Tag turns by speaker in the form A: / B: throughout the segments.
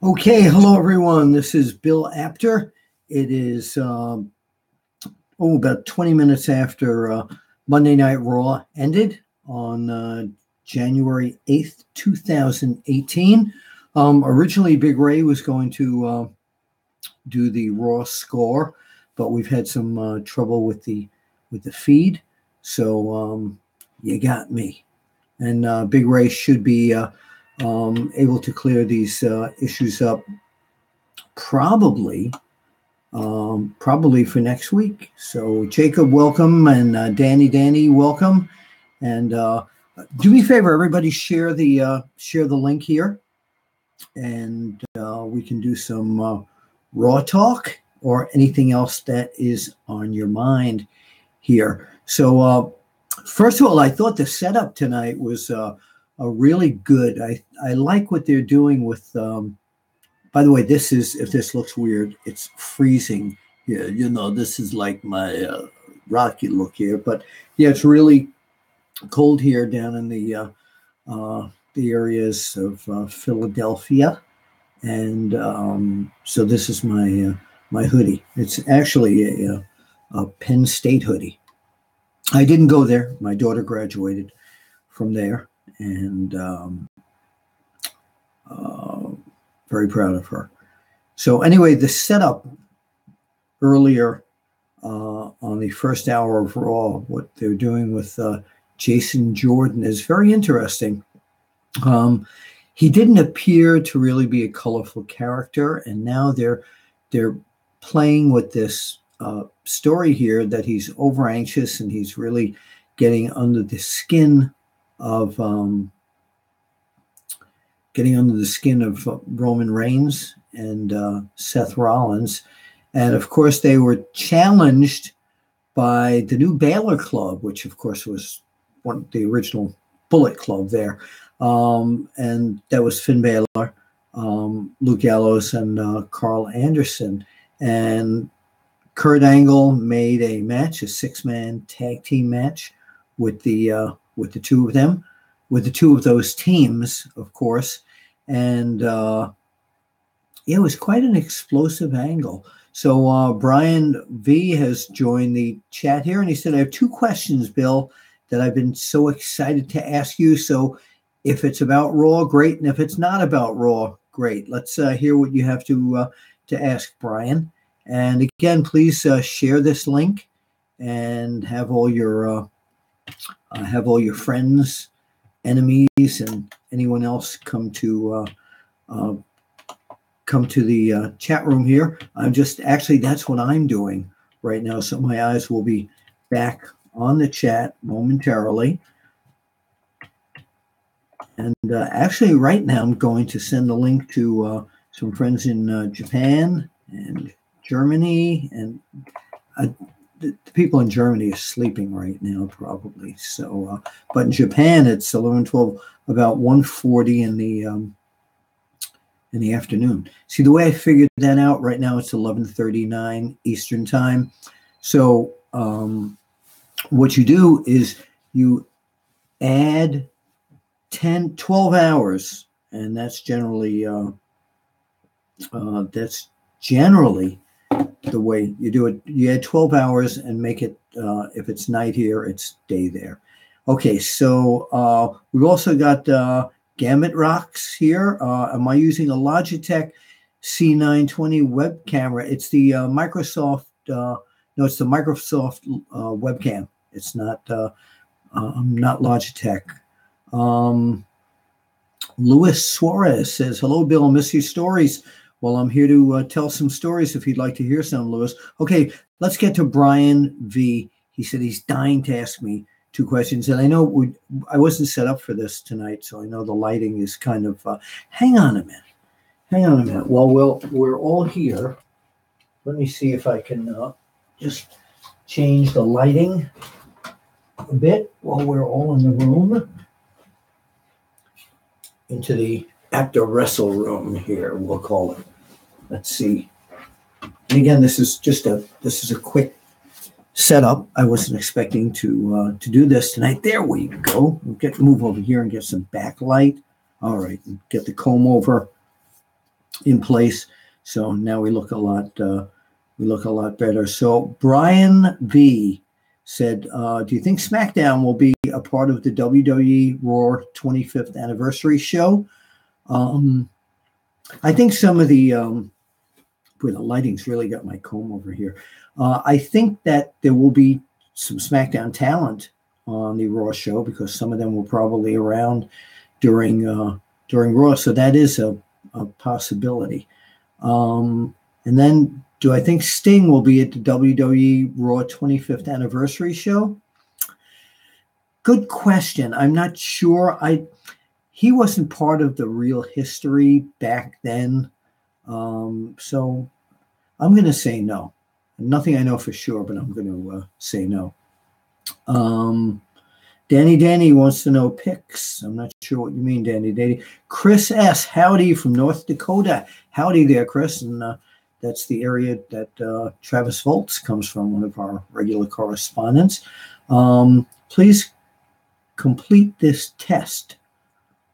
A: Okay, hello everyone. This is Bill Apter. It is about 20 minutes after Monday Night Raw ended on January 8th, 2018. Originally, Big Ray was going to do the Raw score, but we've had some trouble with the feed, so you got me. And Big Ray should be able to clear these issues up probably for next week. So Jacob, welcome, and Danny, welcome. And do me a favor, everybody, share the link here, and we can do some Raw talk or anything else that is on your mind here. So first of all, I thought the setup tonight was a really good. I like what they're doing with. By the way, this is, if this looks weird, it's freezing here. This is like my rocky look here, but yeah, it's really cold here down in the areas of Philadelphia, and so this is my hoodie. It's actually a Penn State hoodie. I didn't go there. My daughter graduated from there, and very proud of her. So anyway, the setup earlier on the first hour of Raw, what they're doing with Jason Jordan is very interesting. He didn't appear to really be a colorful character, and now they're playing with this story here that he's over anxious and he's really getting under the skin of Roman Reigns and Seth Rollins. And of course, they were challenged by the new Balor Club, which of course was the original Bullet Club there. And that was Finn Balor, Luke Gallows, and Carl Anderson. And Kurt Angle made a match, a 6-man tag team match with the two of them, with the two of those teams, of course. And it was quite an explosive angle. So Brian V has joined the chat here, and he said, I have two questions, Bill, that I've been so excited to ask you. So if it's about Raw, great. And if it's not about Raw, great. Let's hear what you have to ask, Brian. And again, please share this link and have all your friends, enemies, and anyone else come to the chat room here. That's what I'm doing right now. So my eyes will be back on the chat momentarily. And actually right now I'm going to send a link to some friends in Japan and Germany, and the people in Germany are sleeping right now, probably. So, but in Japan, it's 11:12, about 1:40 in the afternoon. See, the way I figured that out right now, it's 11:39 Eastern time. So, what you do is you add 12 hours, and that's generally the way you do it. You add 12 hours and make it, if it's night here, it's day there. Okay, so we've also got Gamut Rocks here. Am I using a Logitech C920 web camera? It's the Microsoft, it's the Microsoft webcam. It's not Logitech. Luis Suarez says, hello, Bill, I miss your stories. Well, I'm here to tell some stories if you'd like to hear some, Lewis. Okay, let's get to Brian V. He said he's dying to ask me two questions. And I know I wasn't set up for this tonight, so I know the lighting is kind of, hang on a minute. Well, we're all here. Let me see if I can just change the lighting a bit while we're all in the room. Into the Apter Wrestle room here, we'll call it. Let's see. And again, this is a quick setup. I wasn't expecting to do this tonight. There we go. We'll move over here and get some backlight. All right, and get the comb over in place. So now we look a lot better. So Brian V said, do you think SmackDown will be a part of the WWE Raw 25th anniversary show? I think some of the boy, the lighting's really got my comb over here. I think that there will be some SmackDown talent on the Raw show because some of them were probably around during Raw, so that is a possibility. And then, do I think Sting will be at the WWE Raw 25th anniversary show? Good question. I'm not sure. He wasn't part of the real history back then, so I'm going to say no. Nothing I know for sure, but I'm going to say no. Danny wants to know picks. I'm not sure what you mean, Danny. Chris S. Howdy from North Dakota. Howdy there, Chris. And that's the area that Travis Volts comes from, one of our regular correspondents. Please complete this test.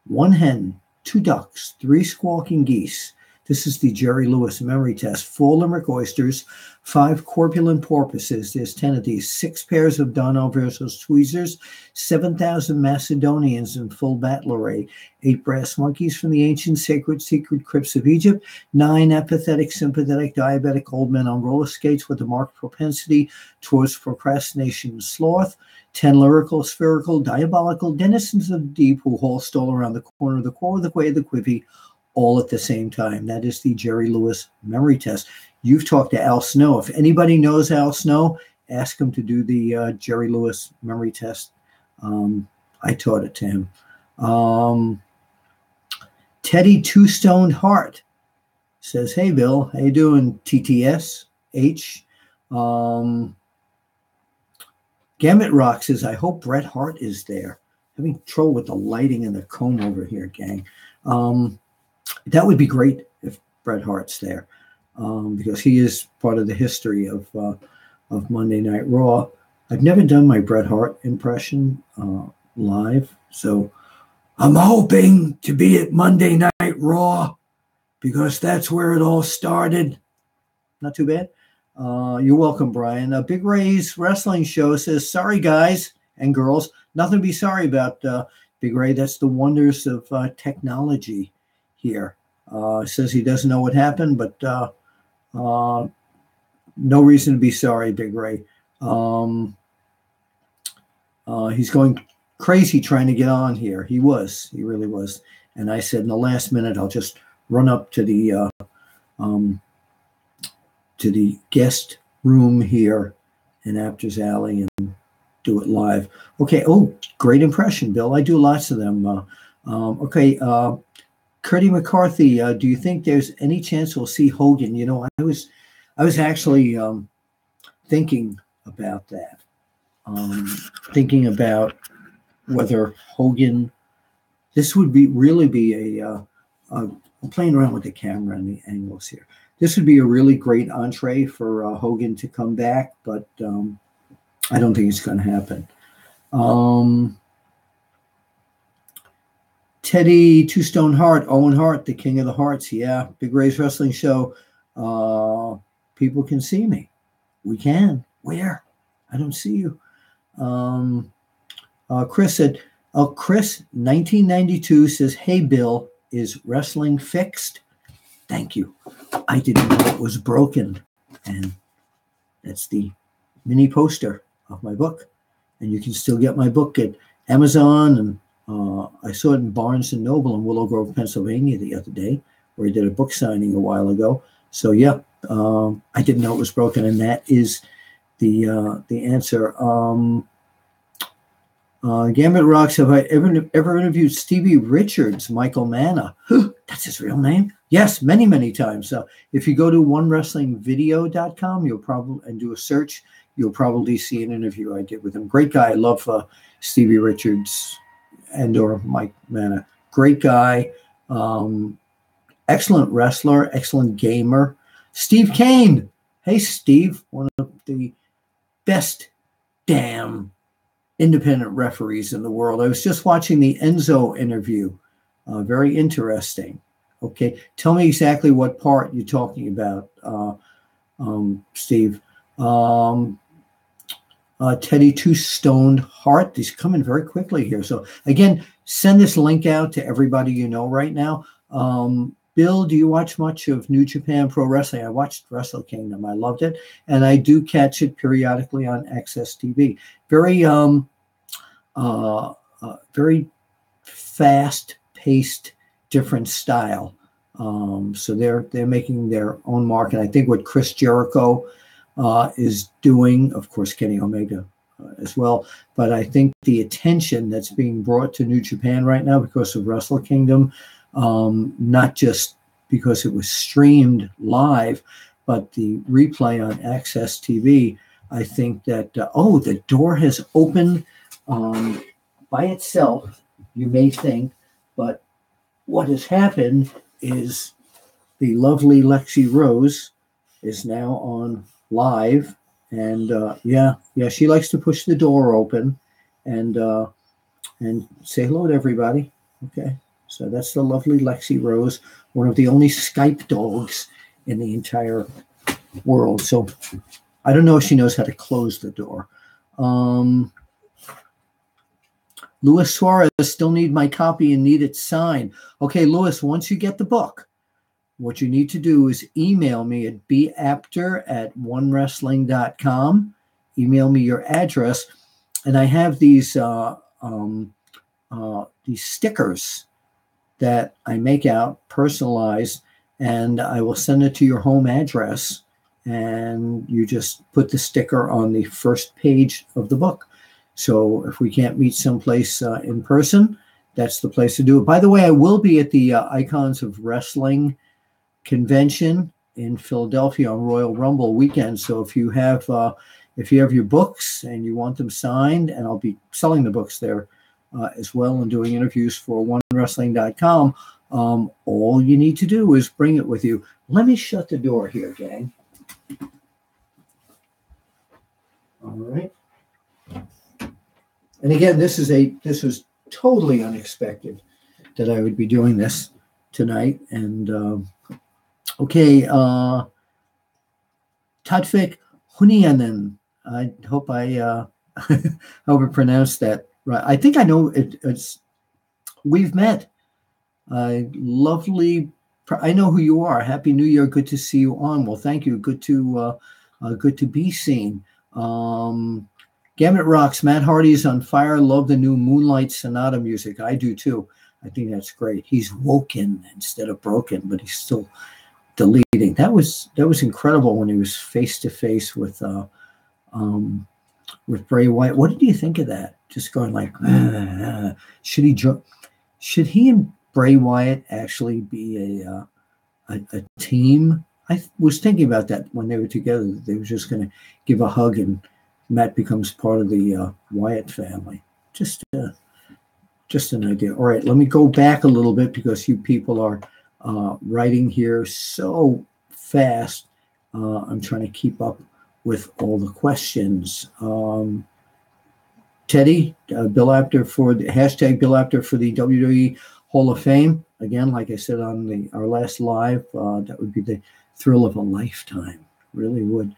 A: 1 hen, 2 ducks, 3 squawking geese. This is the Jerry Lewis memory test. 4 limerick oysters, 5 corpulent porpoises. There's 10 of these. 6 pairs of Donnell versus tweezers, 7,000 Macedonians in full battle array, 8 brass monkeys from the ancient sacred secret crypts of Egypt, 9 apathetic, sympathetic, diabetic old men on roller skates with a marked propensity towards procrastination and sloth, 10 lyrical, spherical, diabolical denizens of the deep who haul stole around the corner, the core, the quay, the quivy, all at the same time. That is the Jerry Lewis memory test. You've talked to Al Snow. If anybody knows Al Snow, ask him to do the Jerry Lewis memory test. I taught it to him. Teddy Two Stoned Heart says, hey, Bill, how you doing, TTS? H. Gambit Rock says, I hope Bret Hart is there. Having trouble with the lighting and the comb over here, gang. That would be great if Bret Hart's there, because he is part of the history of Monday Night Raw. I've never done my Bret Hart impression live, so I'm hoping to be at Monday Night Raw because that's where it all started. Not too bad. You're welcome, Brian. Big Ray's wrestling show says, sorry, guys and girls. Nothing to be sorry about, Big Ray. That's the wonders of technology here. Says he doesn't know what happened, but no reason to be sorry, Big Ray. He's going crazy trying to get on here. He really was. And I said in the last minute, I'll just run up to the guest room here in Apters Alley and do it live. Okay. Oh, great impression, Bill. I do lots of them. Okay. Curdy McCarthy, do you think there's any chance we'll see Hogan? You know, I was actually thinking about that. Thinking about whether Hogan, this would really be I'm playing around with the camera and the angles here. This would be a really great entree for Hogan to come back, but I don't think it's going to happen. Teddy Two Stone Heart, Owen Hart, the King of the Hearts. Yeah, Big Ray's wrestling show. People can see me. We can. Where? I don't see you. Chris said, Chris, 1992 says, hey, Bill, is wrestling fixed? Thank you. I didn't know it was broken. And that's the mini poster of my book. And you can still get my book at Amazon. And I saw it in Barnes & Noble in Willow Grove, Pennsylvania the other day, where I did a book signing a while ago. So, yeah, I didn't know it was broken. And that is the answer. Gambit Rocks, have I ever interviewed Stevie Richards, Michael Manna? That's his real name? Yes, many, many times. If you go to onewrestlingvideo.com, you'll probably, and do a search, you'll probably see an interview I did with him. Great guy. I love Stevie Richards and or Mike Manna. Great guy. Excellent wrestler, excellent gamer. Steve Kane. Hey, Steve, one of the best damn independent referees in the world. I was just watching the Enzo interview. Very interesting. Okay, tell me exactly what part you're talking about, Steve. Um, Teddy Two Stoned Heart. These coming very quickly here. So again, send this link out to everybody you know right now. Bill, do you watch much of New Japan Pro Wrestling? I watched Wrestle Kingdom. I loved it, and I do catch it periodically on Access TV. Very very fast-paced, different style. So they're making their own mark, and I think what Chris Jericho is doing, of course, Kenny Omega as well. But I think the attention that's being brought to New Japan right now because of Wrestle Kingdom, not just because it was streamed live, but the replay on Access TV. I think that the door has opened by itself. You may think, but what has happened is the lovely Lexi Rose is now on live, and she likes to push the door open and say hello to everybody. Okay, so that's the lovely Lexi Rose, one of the only Skype dogs in the entire world. So I don't know if she knows how to close the door. Luis Suarez, still need my copy and need it signed. Okay, Luis, once you get the book, what you need to do is email me at bapter@onewrestling.com. Email me your address. And I have these stickers that I make out, personalized, and I will send it to your home address. And you just put the sticker on the first page of the book. So if we can't meet someplace in person, that's the place to do it. By the way, I will be at the Icons of Wrestling convention in Philadelphia on Royal Rumble weekend. So if you have your books and you want them signed, and I'll be selling the books there as well and doing interviews for onewrestling.com, all you need to do is bring it with you. Let me shut the door here, gang. All right. And again, this was totally unexpected that I would be doing this tonight. And okay, Tatvik Hunianen. I hope I pronounced that right. I think I know it. We've met. Lovely. I know who you are. Happy New Year. Good to see you on. Well, thank you. Good to be seen. Gamut rocks. Matt Hardy's on fire. Love the new Moonlight Sonata music. I do too. I think that's great. He's woken instead of broken, but he's still deleting. That was incredible when he was face to face with Bray Wyatt. What did you think of that? Just going like, should he and Bray Wyatt actually be a team? I was thinking about that when they were together. They were just going to give a hug and Matt becomes part of the Wyatt family. Just an idea. All right, let me go back a little bit because you people are writing here so fast. I'm trying to keep up with all the questions. Teddy, Bill Apter for the hashtag Bill Apter for the WWE Hall of Fame. Again, like I said on our last live, that would be the thrill of a lifetime. Really would.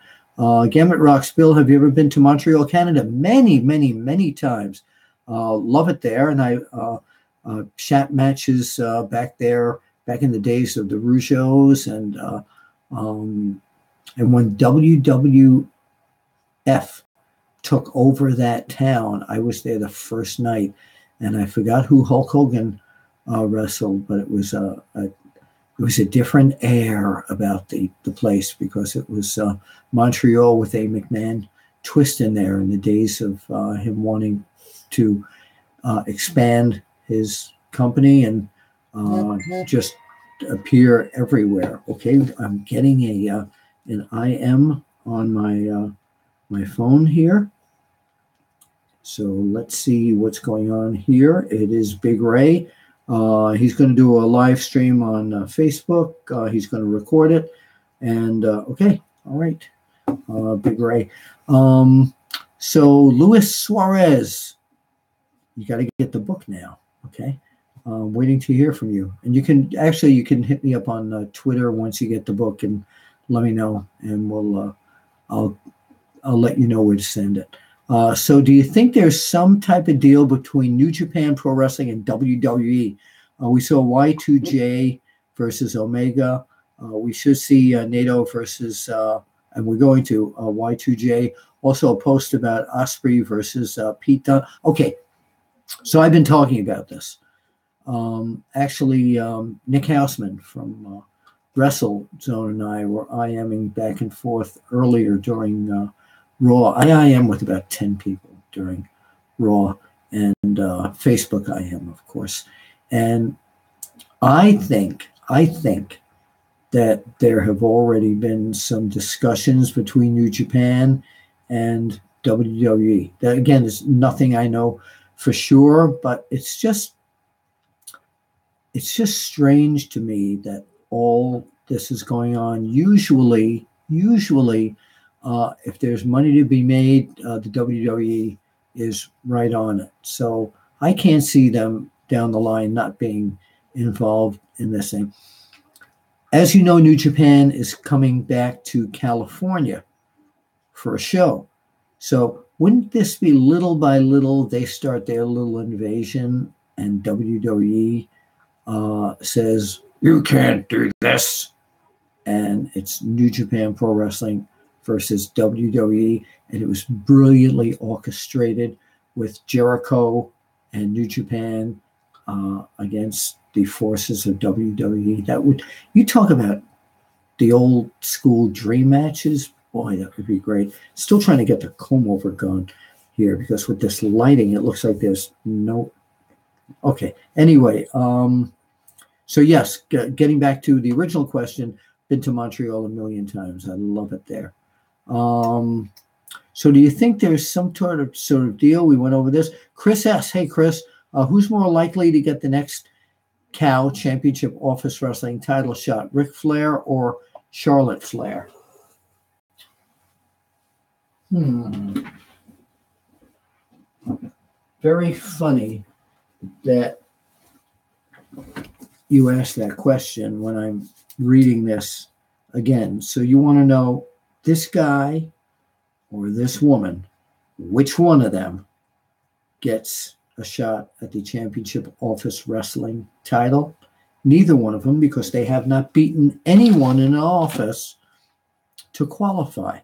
A: Gamut Rocks, Bill, have you ever been to Montreal, Canada? Many, many, many times. Love it there. And I chat matches back there, back in the days of the Rougeaus. And when WWF took over that town, I was there the first night. And I forgot who Hulk Hogan wrestled, but it was a different air about the place because it was Montreal with a McMahon twist in there in the days of him wanting to expand his company and just appear everywhere. Okay, I'm getting an IM on my phone here. So let's see what's going on here. It is Big Ray. He's going to do a live stream on Facebook. He's going to record it. And okay, all right, Big Ray. So Luis Suarez, you got to get the book now. Okay, waiting to hear from you. And you can hit me up on Twitter once you get the book and let me know, and I'll let you know where to send it. So do you think there's some type of deal between New Japan Pro Wrestling and WWE? We saw Y2J versus Omega. We should see Naito versus, and we're going to Y2J. Also a post about Osprey versus Pete Dunne. Okay, so I've been talking about this. Actually, Nick Houseman from Wrestle Zone and I were IMing back and forth earlier during Raw. I IM with about 10 people during Raw, and Facebook IM, of course. And I think that there have already been some discussions between New Japan and WWE. That, again, is nothing I know for sure, but it's just strange to me that all this is going on. Usually, if there's money to be made, the WWE is right on it. So I can't see them down the line not being involved in this thing. As you know, New Japan is coming back to California for a show. So wouldn't this be little by little they start their little invasion, and WWE says, you can't do this, and it's New Japan Pro Wrestling versus WWE, and it was brilliantly orchestrated with Jericho and New Japan against the forces of WWE. That would, you talk about the old school dream matches, boy, that would be great. Still trying to get the comb over gun here, because with this lighting, it looks like there's no. Okay. Anyway, so yes, getting back to the original question, been to Montreal a million times. I love it there. So do you think there's some sort of deal? We went over this. Chris S. Hey, Chris, who's more likely to get the next Cal Championship Office Wrestling title shot, Ric Flair or Charlotte Flair? Very funny that you asked that question when I'm reading this again. So you want to know, this guy or this woman, which one of them gets a shot at the Championship Office Wrestling title? Neither one of them, because they have not beaten anyone in an office to qualify.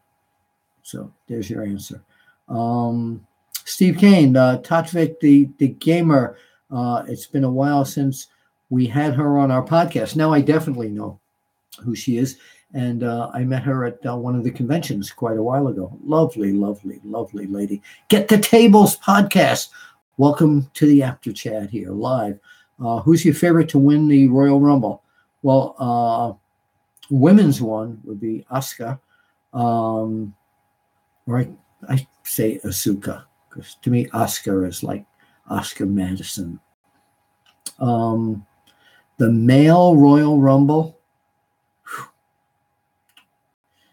A: So there's your answer. Steve Kane, Tatvik, the gamer. It's been a while since we had her on our podcast. Now I definitely know who she is. And I met her at one of the conventions quite a while ago. Lovely, lovely, lovely lady. Get the Tables podcast. Welcome to the After Chat here live. Who's your favorite to win the Royal Rumble? Well, women's one would be Asuka. Or I say Asuka, because to me, Asuka is like Oscar Madison. The male Royal Rumble,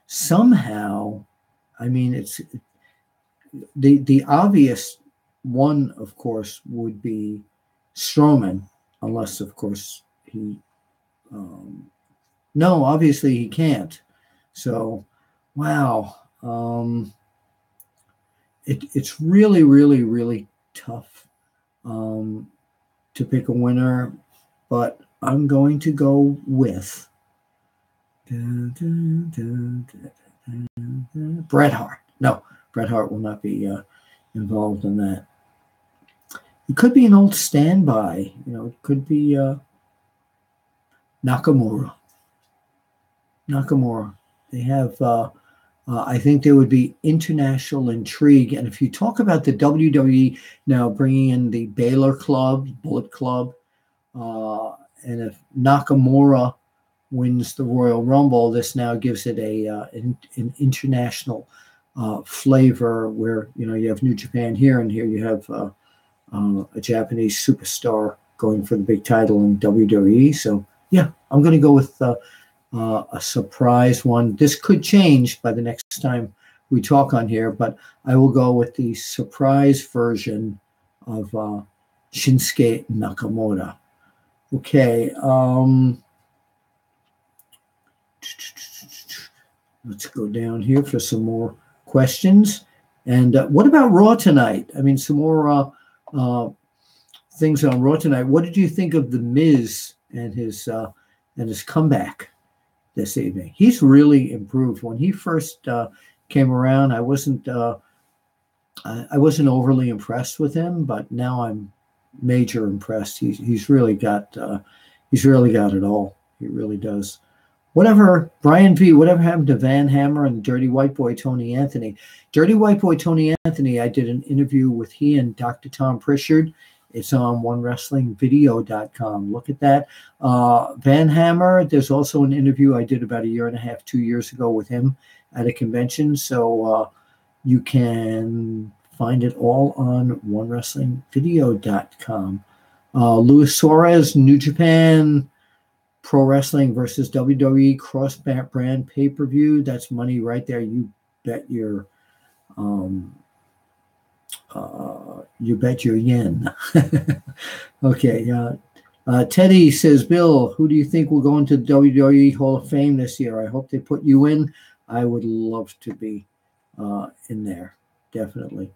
A: somehow, I mean, it's the obvious one, of course, would be Strowman, unless, of course, he, no, obviously he can't. So, wow. It's really, really, really tough to pick a winner, but I'm going to go with Bret Hart. No, Bret Hart will not be involved in that. It could be an old standby. It could be Nakamura. They have, I think there would be international intrigue. And if you talk about the WWE now bringing in the Balor Club, Bullet Club, and if Nakamura wins the Royal Rumble, this now gives it an international flavor, where you have New Japan here, and here you have a Japanese superstar going for the big title in WWE. So yeah, I'm going to go with a surprise one. This could change by the next time we talk on here, but I will go with the surprise version of Shinsuke Nakamura. Okay. Let's go down here for some more questions. And what about Raw tonight? I mean, some more things on Raw tonight. What did you think of The Miz and his comeback this evening? He's really improved. When he first came around, I wasn't overly impressed with him, but now I'm major impressed. He's really got it all. He really does. Whatever, Brian V, whatever happened to Van Hammer and Dirty White Boy Tony Anthony? Dirty White Boy Tony Anthony, I did an interview with he and Dr. Tom Pritchard. It's on OneWrestlingVideo.com. Look at that. Van Hammer, there's also an interview I did about a year and a half, 2 years ago with him at a convention. So you can find it all on OneWrestlingVideo.com. Luis Suarez, New Japan Pro Wrestling versus WWE cross brand pay-per-view. That's money right there. You bet your yen. Okay. Teddy says, Bill, who do you think will go into the WWE Hall of Fame this year? I hope they put you in. I would love to be in there. Definitely.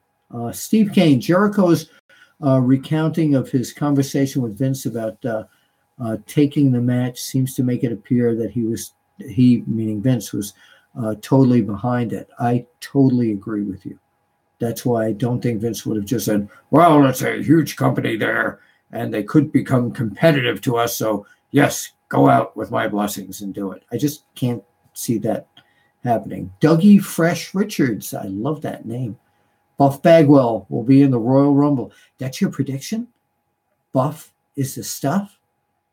A: Steve Kane, Jericho's recounting of his conversation with Vince about taking the match seems to make it appear that he meaning Vince was totally behind it. I totally agree with you. That's why I don't think Vince would have just said, well, it's a huge company there and they could become competitive to us. So yes, go out with my blessings and do it. I just can't see that happening. Dougie Fresh Richards. I love that name. Buff Bagwell will be in the Royal Rumble. That's your prediction? Buff is the stuff?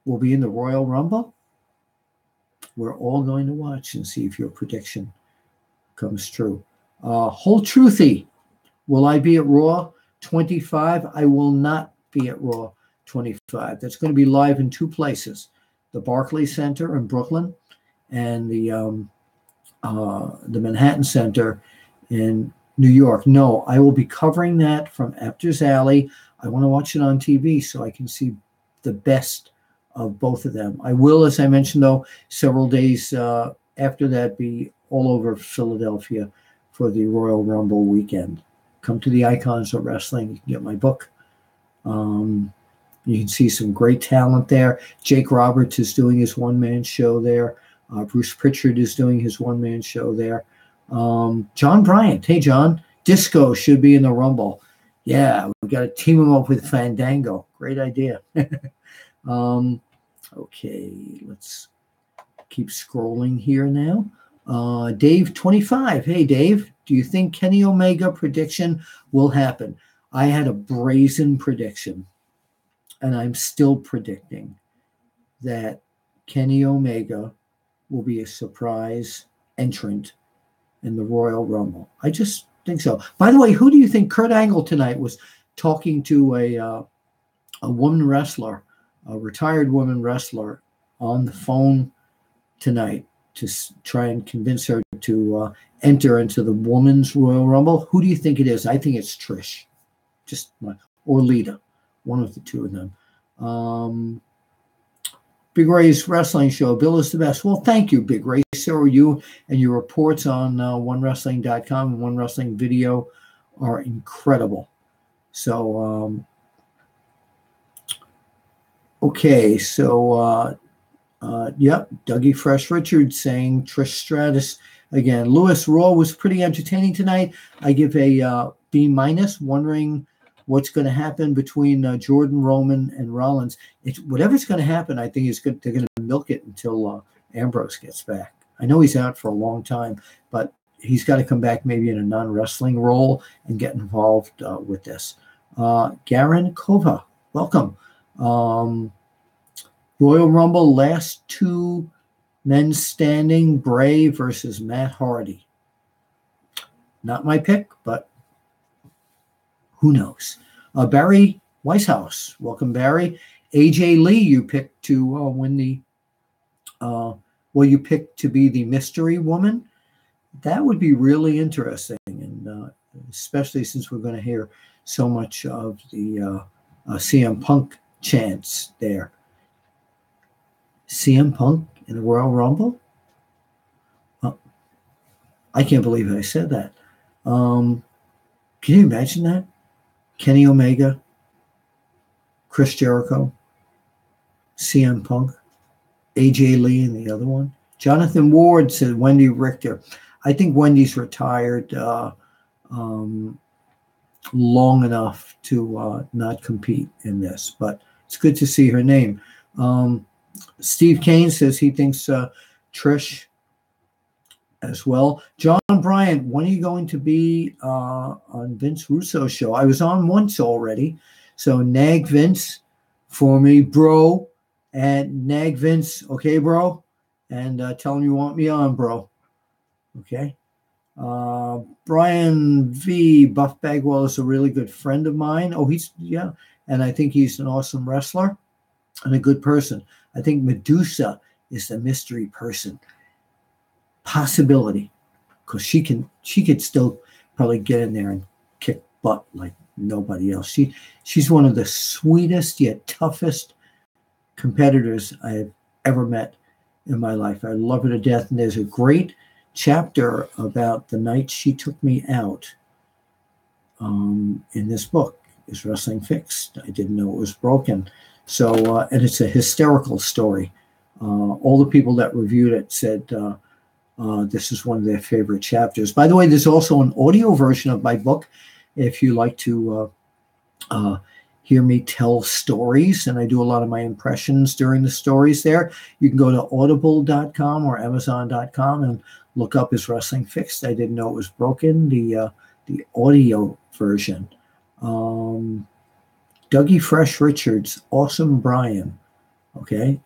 A: Will be in the Royal Rumble? We're all going to watch and see if your prediction comes true. Whole Truthy. Will I be at Raw 25? I will not be at Raw 25. That's going to be live in two places. The Barclays Center in Brooklyn and the Manhattan Center in New York. No, I will be covering that from Apter's Alley. I want to watch it on TV so I can see the best of both of them. I will, as I mentioned, though, several days after that, be all over Philadelphia for the Royal Rumble weekend. Come to the Icons of Wrestling. You can get my book. You can see some great talent there. Jake Roberts is doing his one-man show there. Bruce Pritchard is doing his one-man show there. John Bryant. Hey, John. Disco should be in the Rumble. Yeah, we got to team him up with Fandango. Great idea. Okay, let's keep scrolling here now. Dave 25. Hey, Dave, do you think Kenny Omega prediction will happen? I had a brazen prediction, and I'm still predicting that Kenny Omega will be a surprise entrant in the Royal Rumble. I just think so. By the way, who do you think Kurt Angle tonight was talking to a woman wrestler, a retired woman wrestler, on the phone tonight to try and convince her to enter into the Women's Royal Rumble? Who do you think it is? I think it's Trish, or Lita, one of the two of them. Big Ray's Wrestling Show. Bill is the best. Well, thank you, Big Ray. So are you, and your reports on OneWrestling.com and One Wrestling Video are incredible. So, okay, so yep, Dougie Fresh Richards saying Trish Stratus again. Lewis, Raw was pretty entertaining tonight. I give a B-, wondering what's going to happen between Jordan, Roman, and Rollins. Whatever's going to happen, I think they're going to milk it until Ambrose gets back. I know he's out for a long time, but he's got to come back maybe in a non-wrestling role and get involved with this. Garen Kova, welcome. Royal Rumble, last two men standing, Bray versus Matt Hardy. Not my pick, but who knows? Barry Weishaus, welcome, Barry. AJ Lee, you picked to win the, you picked to be the mystery woman. That would be really interesting, and especially since we're going to hear so much of the CM Punk chants there. CM Punk in the Royal Rumble? I can't believe I said that. Can you imagine that? Kenny Omega, Chris Jericho, CM Punk, AJ Lee in the other one. Jonathan Ward said Wendy Richter. I think Wendy's retired long enough to not compete in this, but it's good to see her name. Steve Kane says he thinks Trish as well. John Bryant, when are you going to be on Vince Russo's show? I was on once already. So nag Vince for me, bro. And nag Vince, okay, bro? And tell him you want me on, bro. Okay. Brian V. Buff Bagwell is a really good friend of mine. Oh, yeah. And I think he's an awesome wrestler and a good person. I think Medusa is the mystery person. Possibility, because she could still probably get in there and kick butt like nobody else. She's one of the sweetest yet toughest competitors I have ever met in my life. I love her to death, and there's a great chapter about the night she took me out in this book. Is Wrestling Fixed? I didn't know it was broken. So, and it's a hysterical story. All the people that reviewed it said this is one of their favorite chapters. By the way, there's also an audio version of my book if you like to hear me tell stories, and I do a lot of my impressions during the stories there. You can go to audible.com or amazon.com and look up Is Wrestling Fixed? I didn't know it was broken, the audio version. Dougie Fresh Richards, Awesome Brian. Okay.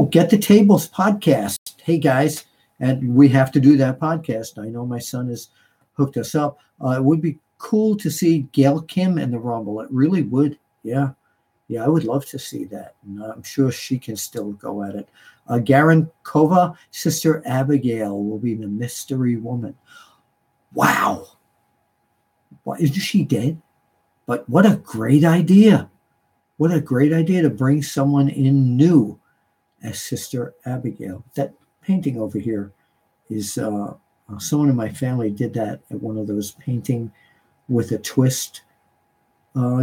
A: Get the Tables podcast. Hey guys, and we have to do that podcast. I know my son has hooked us up. It would be cool to see Gail Kim in the Rumble. It really would. Yeah, I would love to see that. And I'm sure she can still go at it. Garen Kova, Sister Abigail will be the mystery woman. Wow. Why isn't she dead? But what a great idea. What a great idea to bring someone in new as Sister Abigail. That painting over here is someone in my family did that at one of those painting with a twist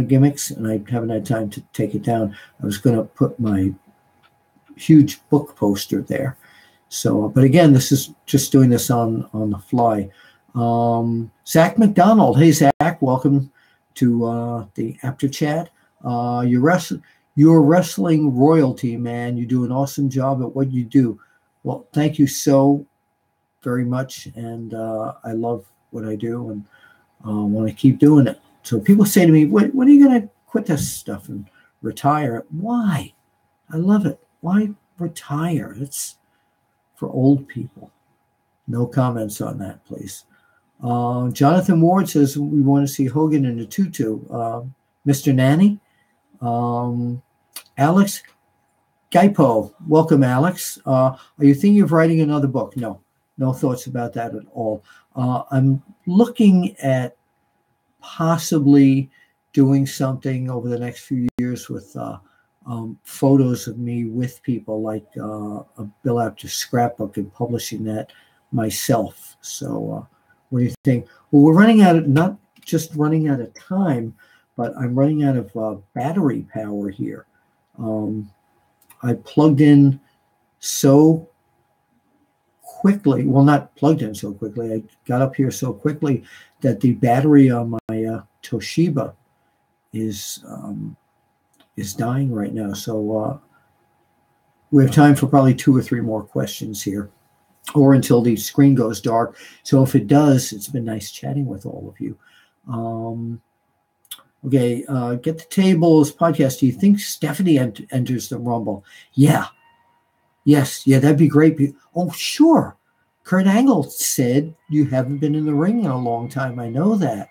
A: gimmicks, and I haven't had time to take it down. I was going to put my huge book poster there. So, but again, this is just doing this on the fly. Zach McDonald. Hey, Zach, welcome to the After Chat. You're wrestling royalty, man. You do an awesome job at what you do. Well, thank you so very much, and I love what I do, and want to keep doing it. So people say to me, when are you going to quit this stuff and retire? Why? I love it. Why retire? It's for old people. No comments on that, please. Jonathan Ward says we want to see Hogan in a tutu. Mr. Nanny. Alex Gaipo. Welcome, Alex. Are you thinking of writing another book? No thoughts about that at all. I'm looking at possibly doing something over the next few years with photos of me with people, like a Bill Apter scrapbook, and publishing that myself. So what do you think? Well, we're running out of, not just running out of time, but I'm running out of battery power here. I plugged in so quickly. Well, not plugged in so quickly. I got up here so quickly that the battery on my Toshiba is dying right now. So we have time for probably 2 or 3 more questions here, or until the screen goes dark. So if it does, it's been nice chatting with all of you. Okay, Get the Tables podcast. Do you think Stephanie enters the Rumble? Yeah. Yes. Yeah, that'd be great. Oh, sure. Kurt Angle said you haven't been in the ring in a long time. I know that.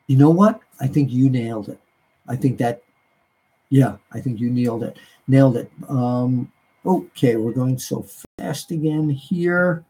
A: You know what? I think you nailed it. I think you nailed it. Okay, we're going so fast again here.